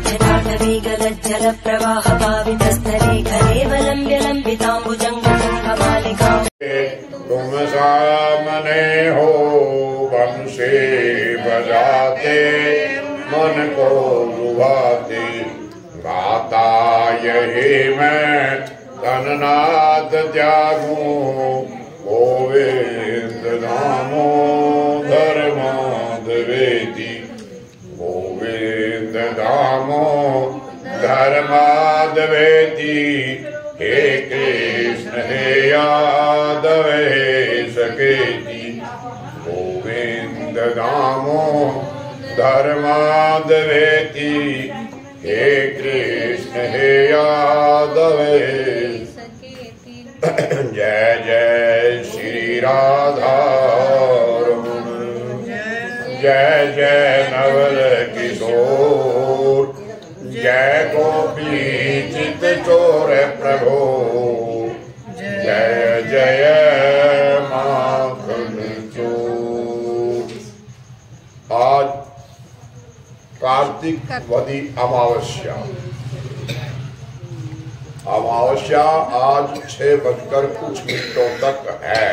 जल प्रवाह पावितस्थले घरेवलम्ब्य लम्बिताम्बुजङ्गमालिका। तुम सामने हो बन से बजाते मन को लुभाते, गाता यही मैं धननाद त्यागूं, गोविंद दामोदर माधवेति, गोविंद दामोदर माधवेति, हे कृष्ण हे यादव हे सकेति, गोविंद दामोदर माधवेति, हे कृष्ण हे यादव हे सकेति। जय जय श्री राधा रमण, जय जय नवल किशोर, जय गोपी चित चोर प्रभो, जय जय माखन चोर। आज कार्तिक वदी अमावस्या, अमावस्या आज 6:00 तक है।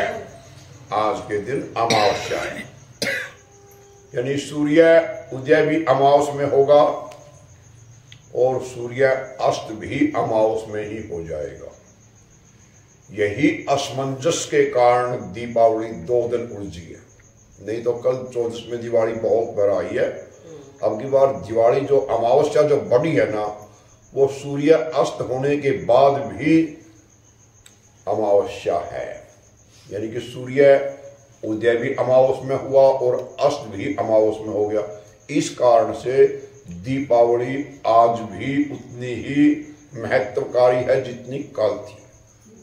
आज के दिन अमावस्या है, यानी सूर्य उदय भी अमावस में होगा और सूर्य अस्त भी अमावस में ही हो जाएगा। यही असमंजस के कारण दीपावली 2 दिन उलझी है। नहीं तो कल 14 में दिवाली बहुत बार आई है। अब की बार दिवाली जो अमावस्या जो बड़ी है ना, वो सूर्य अस्त होने के बाद भी अमावस्या है, यानी कि सूर्य उदय भी अमावस में हुआ और अस्त भी अमावस में हो गया। इस कारण से दीपावली आज भी उतनी ही महत्वकारी है जितनी कल थी।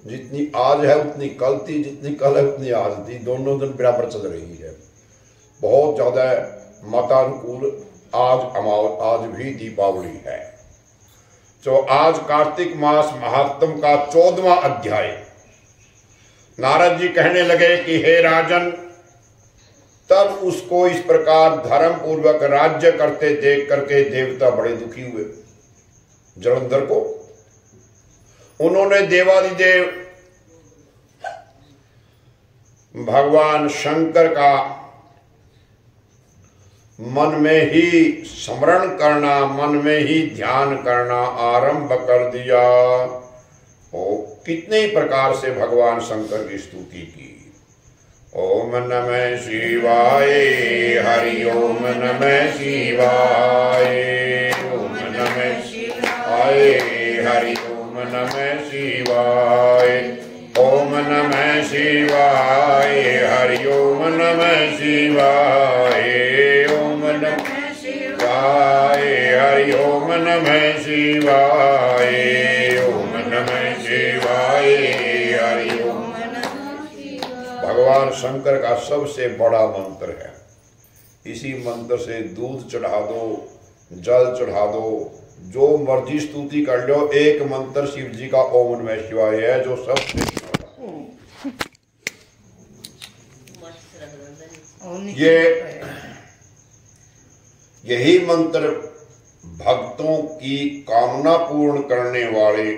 जितनी आज है उतनी कल थी, जितनी कल है उतनी आज थी। दोनों दिन बराबर चल रही है। बहुत ज्यादा मतानुकूल आज भी दीपावली है। तो आज कार्तिक मास महात्म का 14वां अध्याय। नारद जी कहने लगे कि हे राजन, तब उसको इस प्रकार धर्म पूर्वक राज्य करते देख करके देवता बड़े दुखी हुए। जलंधर को उन्होंने देवादिदेव भगवान शंकर का मन में ही स्मरण करना, मन में ही ध्यान करना आरंभ कर दिया। और कितने ही प्रकार से भगवान शंकर की स्तुति की। ओम नमः शिवाय, हरि ओम नमः शिवाय, ओम नमः शिवाय, हरि ओम नमः शिवाय, ओम नमः शिवाय, हरि ओम नमः शिवाय, ओम नमः शिवाय, हरि ओम नमः शिवाय, ओम नमः शिवाय, हरि ओम। भगवान शंकर का सबसे बड़ा मंत्र है। इसी मंत्र से दूध चढ़ा दो, जल चढ़ा दो, जो मर्जी स्तुति कर लो। एक मंत्र शिव जी का ओम नमः शिवाय है जो सबसे यही मंत्र भक्तों की कामना पूर्ण करने वाले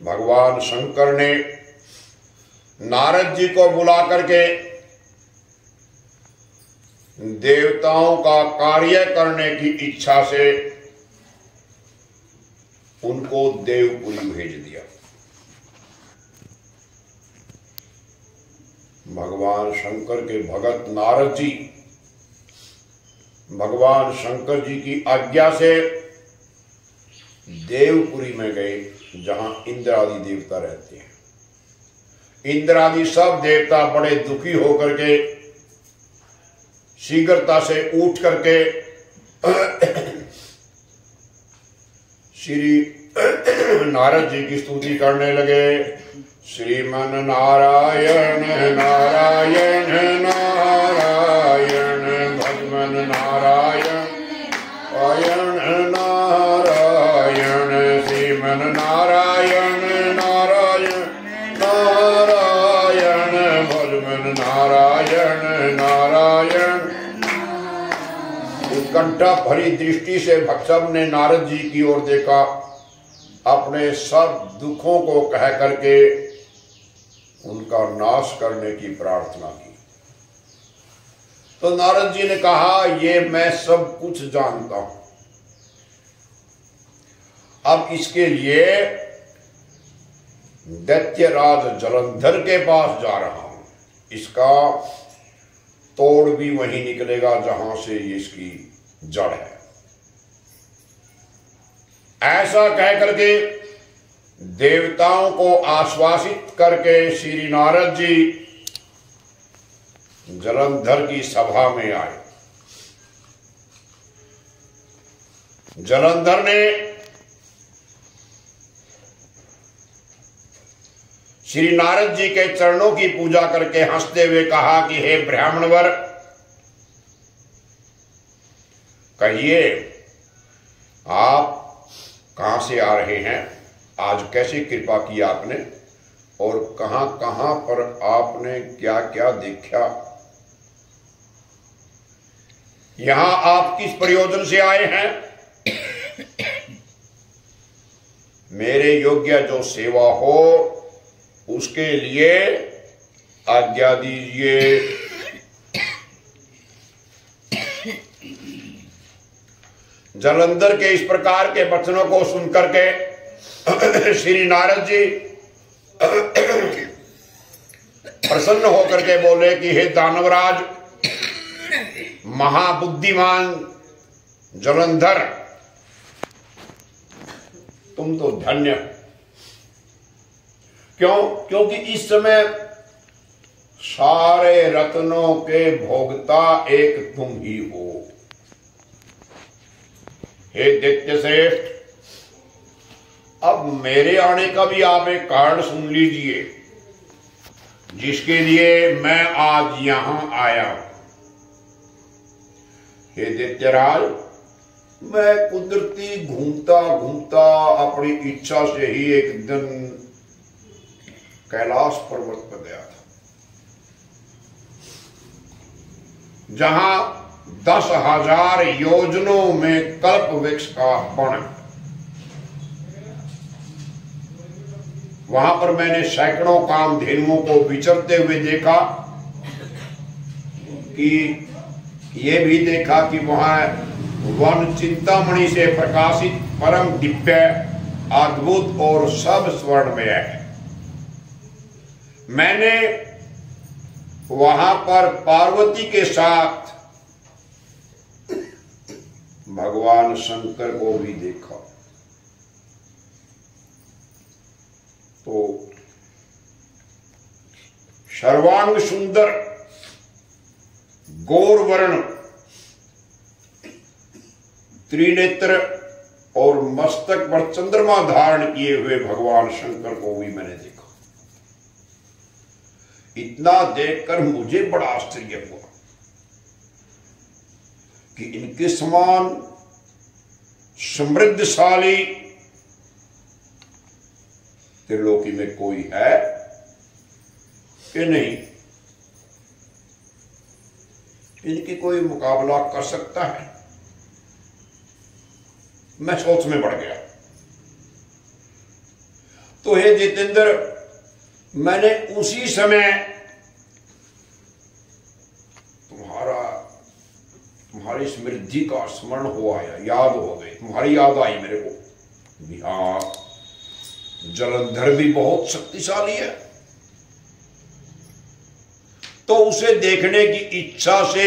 भगवान शंकर ने नारद जी को बुला करके देवताओं का कार्य करने की इच्छा से उनको देवपुरी भेज दिया। भगवान शंकर के भगत नारद जी भगवान शंकर जी की आज्ञा से देवपुरी में गए, जहां इंद्र आदि देवता रहते हैं। इंद्र आदि सब देवता बड़े दुखी होकर के शीघ्रता से उठ करके श्री नारद जी की स्तुति करने लगे। श्रीमन नारायण नारायण नारायण, भगवन नारायण नारायण नारायण, श्रीमन नारायण नारायण नारायण, भगवन नारायण नारायण। उसका उत्कंठा भरी दृष्टि से सब ने नारद जी की ओर देखा, अपने सब दुखों को कह करके उनका नाश करने की प्रार्थना की। तो नारद जी ने कहा, ये मैं सब कुछ जानता हूं, अब इसके लिए दैत्यराज जलंधर के पास जा रहा हूं, इसका तोड़ भी वहीं निकलेगा जहां से इसकी जड़ है। ऐसा कह करके देवताओं को आश्वासित करके श्री नारद जी जलंधर की सभा में आए। जलंधर ने श्री नारद जी के चरणों की पूजा करके हंसते हुए कहा कि हे ब्राह्मणवर, कहिए आप कहां से आ रहे हैं, आज कैसी कृपा की आपने, और कहां कहां पर आपने क्या क्या देखा, यहां आप किस प्रयोजन से आए हैं, मेरे योग्य जो सेवा हो उसके लिए आज्ञा दीजिए। जलंधर के इस प्रकार के वचनों को सुनकर के श्री नारद जी प्रसन्न होकर के बोले कि हे दानवराज, महाबुद्धिमान जलंधर, तुम तो धन्य। क्यों? क्योंकि इस समय सारे रत्नों के भोगता एक तुम ही हो। हे दैत्य श्रेष्ठ, अब मेरे आने का भी आप एक कारण सुन लीजिए, जिसके लिए मैं आज यहां आया हूं। हे दैत्यराज, मैं कुदरती घूमता घूमता अपनी इच्छा से ही एक दिन कैलाश पर्वत पर गया था, जहां 10,000 योजनों में कल्प वृक्ष का वन, वहां पर मैंने सैकड़ों कामधेनुओं को विचरते हुए देखा, कि ये भी देखा कि वहां वन चिंतामणि से प्रकाशित परम दिव्य, अद्भुत और सब स्वर्णमय है। मैंने वहां पर पार्वती के साथ भगवान शंकर को भी देखा। तो सर्वांग सुंदर, गौर वर्ण, त्रिनेत्र और मस्तक पर चंद्रमा धारण किए हुए भगवान शंकर को भी मैंने देखा। इतना देखकर मुझे बड़ा आश्चर्य हुआ कि इनके समान समृद्धशाली त्रिलोकी में कोई है कि नहीं, इनकी कोई मुकाबला कर सकता है। मैं सोच में पड़ गया। तो हे जितेंद्र, मैंने उसी समय तुम्हारी समृद्धि का स्मरण हो आया, याद हो गई, तुम्हारी याद आई मेरे को। हाँ, जलंधर भी बहुत शक्तिशाली है, तो उसे देखने की इच्छा से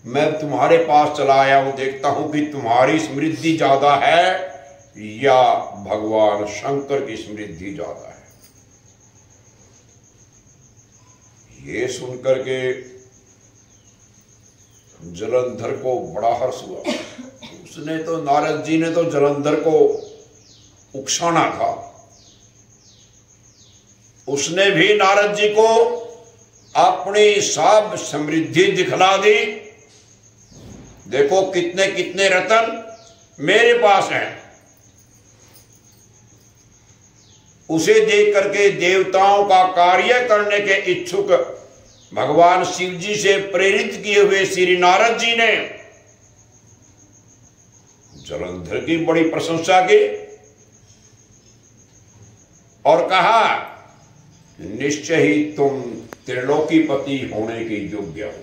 मैं तुम्हारे पास चला आया हूं। देखता हूं कि तुम्हारी समृद्धि ज्यादा है या भगवान शंकर की समृद्धि ज्यादा है। ये सुनकर के जलंधर को बड़ा हर्ष हुआ। उसने तो, नारद जी ने तो जलंधर को उकसाना था। उसने भी नारद जी को अपनी सब समृद्धि दिखला दी। देखो कितने कितने रत्न मेरे पास हैं। उसे देख करके देवताओं का कार्य करने के इच्छुक भगवान शिव जी से प्रेरित किए हुए श्री नारद जी ने जलंधर की बड़ी प्रशंसा की और कहा, निश्चय ही तुम त्रिलोकीपति होने के योग्य हो,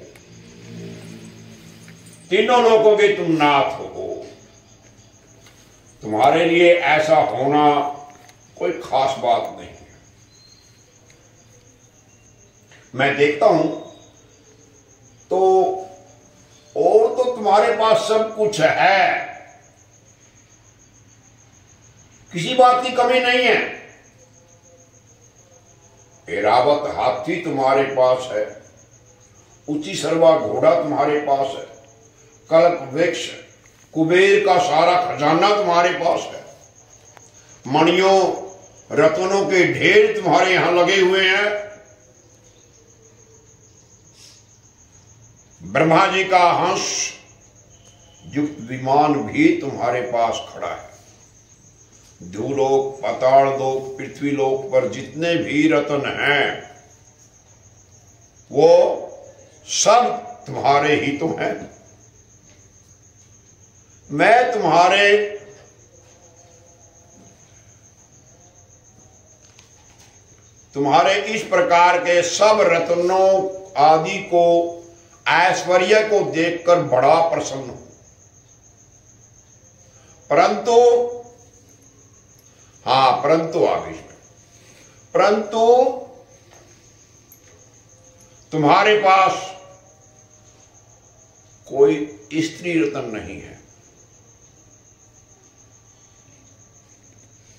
तीनों लोगों के तुम नाथ हो, तुम्हारे लिए ऐसा होना कोई खास बात नहीं है। मैं देखता हूं तो और तो तुम्हारे पास सब कुछ है, किसी बात की कमी नहीं है। ऐरावत हाथी तुम्हारे पास है, ऊंची सरवा घोड़ा तुम्हारे पास है, कल्प वृक्ष कुबेर का सारा खजाना तुम्हारे पास है, मणियों रत्नों के ढेर तुम्हारे यहां लगे हुए हैं, ब्रह्मा जी का हंस युक्त विमान भी तुम्हारे पास खड़ा है। भूलोक, पाताल लोक, पृथ्वी लोक पर जितने भी रत्न हैं वो सब तुम्हारे ही तो हैं। मैं तुम्हारे इस प्रकार के सब रत्नों आदि को, ऐश्वर्य को देखकर बड़ा प्रसन्न हूं, परंतु आगे परंतु तुम्हारे पास कोई स्त्री रत्न नहीं है,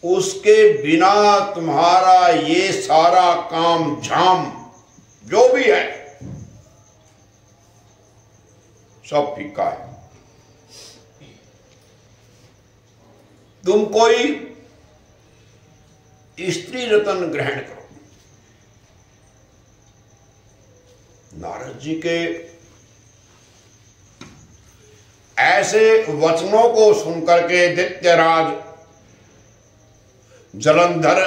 उसके बिना तुम्हारा ये सारा काम झाम जो भी है सब फीका है। तुम कोई स्त्री रत्न ग्रहण करो। नारद जी के ऐसे वचनों को सुनकर के दैत्यराज जलंधर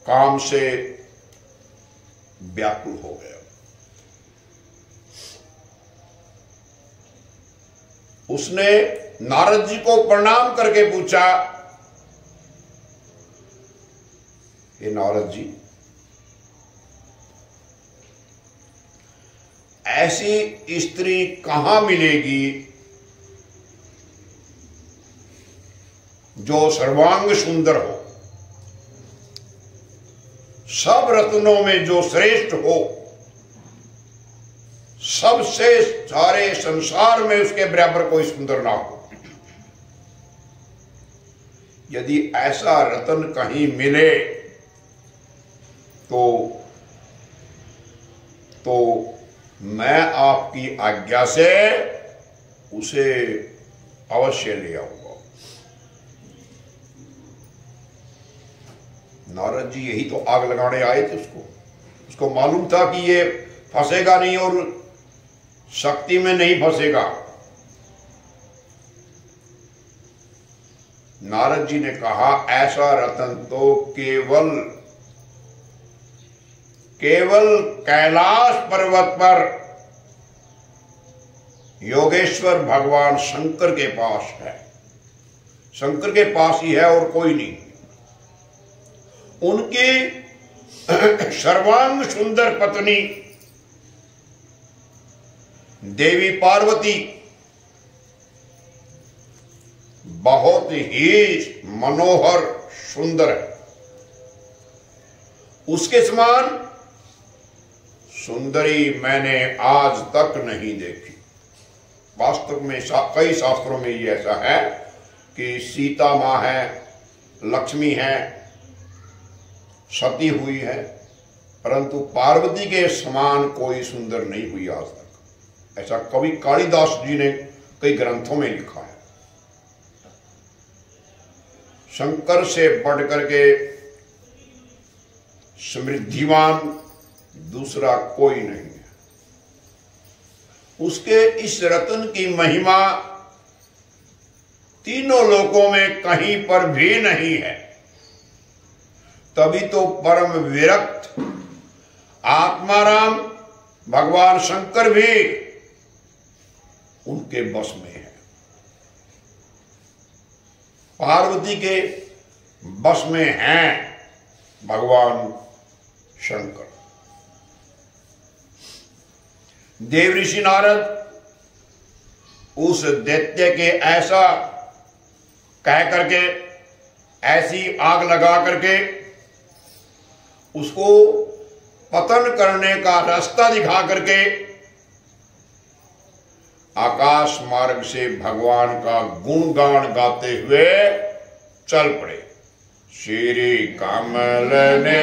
काम से व्याकुल हो गया। उसने नारद जी को प्रणाम करके पूछा, हे नारद जी, ऐसी स्त्री कहां मिलेगी जो सर्वांग सुंदर हो, सब रत्नों में जो श्रेष्ठ हो, सबसे सारे संसार में उसके बराबर कोई सुंदर ना हो। यदि ऐसा रत्न कहीं मिले तो मैं आपकी आज्ञा से उसे अवश्य ले आऊंगा। नारद जी यही तो आग लगाने आए थे उसको मालूम था कि ये फंसेगा नहीं और शक्ति में नहीं फंसेगा। नारद जी ने कहा, ऐसा रतन तो केवल कैलाश पर्वत पर योगेश्वर भगवान शंकर के पास है, शंकर के पास ही है और कोई नहीं। उनकी सर्वांग सुंदर पत्नी देवी पार्वती बहुत ही मनोहर सुंदर है, उसके समान सुंदरी मैंने आज तक नहीं देखी। वास्तव में कई शास्त्रों में ये ऐसा है कि सीता मां है, लक्ष्मी है, सती हुई है, परंतु पार्वती के समान कोई सुंदर नहीं हुई आज तक। ऐसा कवि कालिदास जी ने कई ग्रंथों में लिखा है। शंकर से बढ़कर के समृद्धिवान दूसरा कोई नहीं है। उसके इस रत्न की महिमा तीनों लोकों में कहीं पर भी नहीं है। तभी तो परम विरक्त आत्माराम भगवान शंकर भी उनके बस में है, पार्वती के बस में हैं भगवान शंकर। देव ऋषि नारद उस दैत्य के ऐसा कह करके, ऐसी आग लगा करके उसको पतन करने का रास्ता दिखा करके आकाश मार्ग से भगवान का गुणगान गाते हुए चल पड़े। श्री कमल ने